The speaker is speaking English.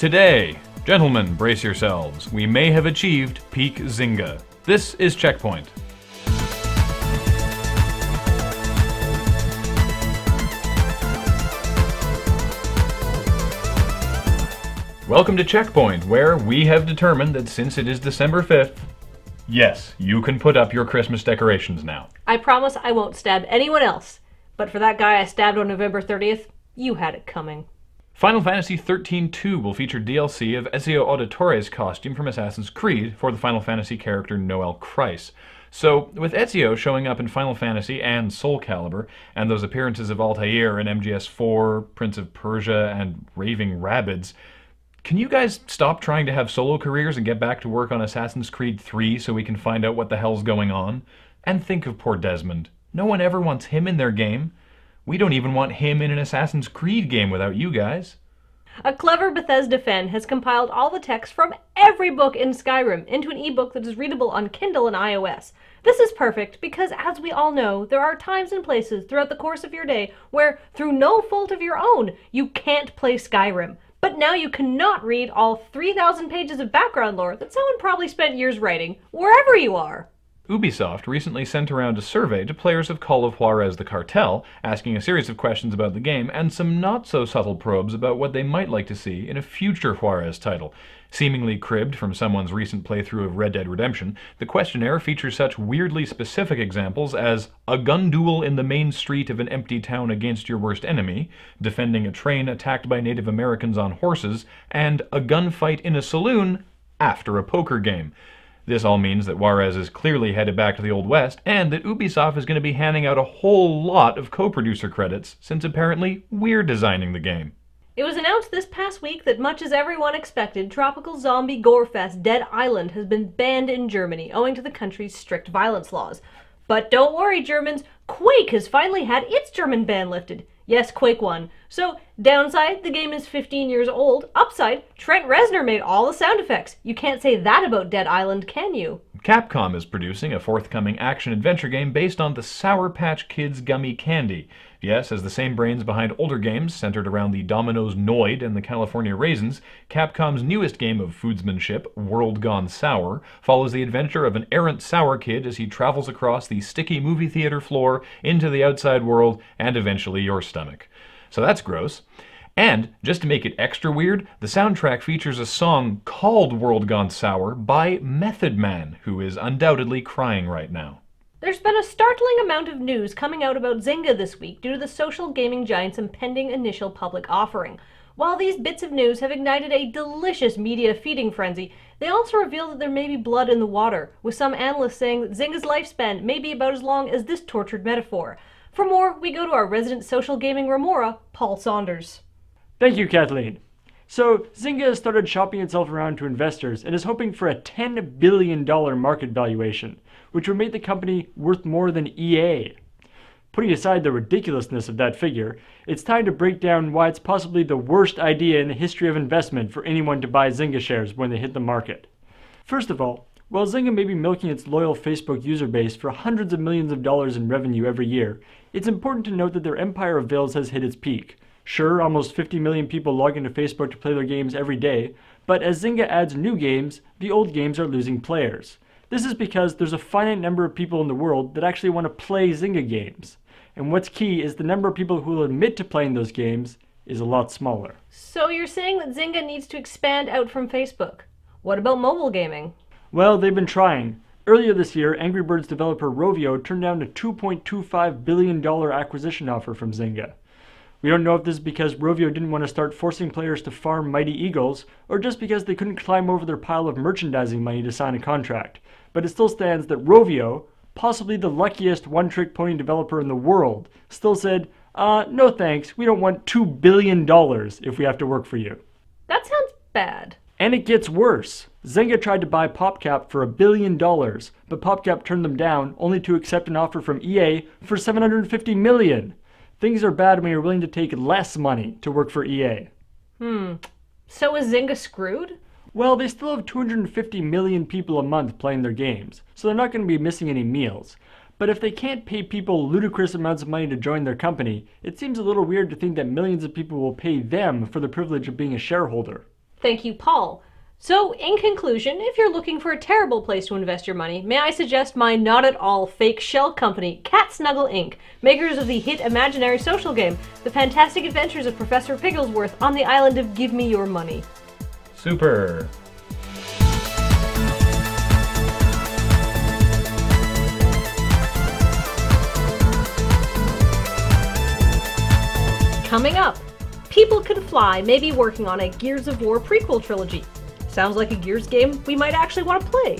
Today, gentlemen, brace yourselves. We may have achieved peak Zynga. This is CheckPoint. Welcome to CheckPoint, where we have determined that since it is December 5th, yes, you can put up your Christmas decorations now. I promise I won't stab anyone else. But for that guy I stabbed on November 30th, you had it coming. Final Fantasy XIII 2 will feature DLC of Ezio Auditore's costume from Assassin's Creed for the Final Fantasy character Noel Kryce. So, with Ezio showing up in Final Fantasy and Soul Calibur, and those appearances of Altair in MGS4, Prince of Persia, and Raving Rabbids, can you guys stop trying to have solo careers and get back to work on Assassin's Creed 3 so we can find out what the hell's going on? And think of poor Desmond. No one ever wants him in their game. We don't even want him in an Assassin's Creed game without you guys. A clever Bethesda fan has compiled all the text from every book in Skyrim into an ebook that is readable on Kindle and iOS. This is perfect because, as we all know, there are times and places throughout the course of your day where, through no fault of your own, you can't play Skyrim. But now you cannot read all 3,000 pages of background lore that someone probably spent years writing, wherever you are. Ubisoft recently sent around a survey to players of Call of Juarez the Cartel, asking a series of questions about the game and some not-so-subtle probes about what they might like to see in a future Juarez title. Seemingly cribbed from someone's recent playthrough of Red Dead Redemption, the questionnaire features such weirdly specific examples as a gun duel in the main street of an empty town against your worst enemy, defending a train attacked by Native Americans on horses, and a gunfight in a saloon after a poker game. This all means that Juarez is clearly headed back to the Old West, and that Ubisoft is going to be handing out a whole lot of co-producer credits, since apparently we're designing the game. It was announced this past week that, much as everyone expected, tropical zombie gorefest Dead Island has been banned in Germany, owing to the country's strict violence laws. But don't worry, Germans, Quake has finally had its German ban lifted. Yes, Quake 1. So, downside, the game is 15 years old. Upside, Trent Reznor made all the sound effects. You can't say that about Dead Island, can you? Capcom is producing a forthcoming action-adventure game based on the Sour Patch Kids gummy candy. Yes, as the same brains behind older games centered around the Domino's Noid and the California Raisins, Capcom's newest game of foodsmanship, World Gone Sour, follows the adventure of an errant sour kid as he travels across the sticky movie theater floor into the outside world and eventually your stomach. So that's gross. And, just to make it extra weird, the soundtrack features a song called World Gone Sour by Method Man, who is undoubtedly crying right now. There's been a startling amount of news coming out about Zynga this week due to the social gaming giant's impending initial public offering. While these bits of news have ignited a delicious media feeding frenzy, they also reveal that there may be blood in the water, with some analysts saying that Zynga's lifespan may be about as long as this tortured metaphor. For more, we go to our resident social gaming remora, Paul Saunders. Thank you, Kathleen. So, Zynga has started shopping itself around to investors and is hoping for a $10 billion market valuation, which would make the company worth more than EA. Putting aside the ridiculousness of that figure, it's time to break down why it's possibly the worst idea in the history of investment for anyone to buy Zynga shares when they hit the market. First of all, while Zynga may be milking its loyal Facebook user base for hundreds of millions of dollars in revenue every year, it's important to note that their empire of Veils has hit its peak. Sure, almost 50 million people log into Facebook to play their games every day, but as Zynga adds new games, the old games are losing players. This is because there's a finite number of people in the world that actually want to play Zynga games. And what's key is the number of people who will admit to playing those games is a lot smaller. So you're saying that Zynga needs to expand out from Facebook. What about mobile gaming? Well, they've been trying. Earlier this year, Angry Birds developer Rovio turned down a $2.25 billion acquisition offer from Zynga. We don't know if this is because Rovio didn't want to start forcing players to farm Mighty Eagles, or just because they couldn't climb over their pile of merchandising money to sign a contract. But it still stands that Rovio, possibly the luckiest one-trick pony developer in the world, still said, no thanks, we don't want $2 billion if we have to work for you. That sounds bad. And it gets worse. Zynga tried to buy PopCap for $1 billion, but PopCap turned them down, only to accept an offer from EA for $750 million. Things are bad when you're willing to take less money to work for EA. So is Zynga screwed? Well, they still have 250 million people a month playing their games, so they're not going to be missing any meals. But if they can't pay people ludicrous amounts of money to join their company, it seems a little weird to think that millions of people will pay them for the privilege of being a shareholder. Thank you, Paul. So, in conclusion, if you're looking for a terrible place to invest your money, may I suggest my not at all fake shell company, Cat Snuggle Inc., makers of the hit imaginary social game, The Fantastic Adventures of Professor Pigglesworth on the island of Give Me Your Money. Super. Coming up, People Could Fly may be working on a Gears of War prequel trilogy. Sounds like a Gears game we might actually want to play.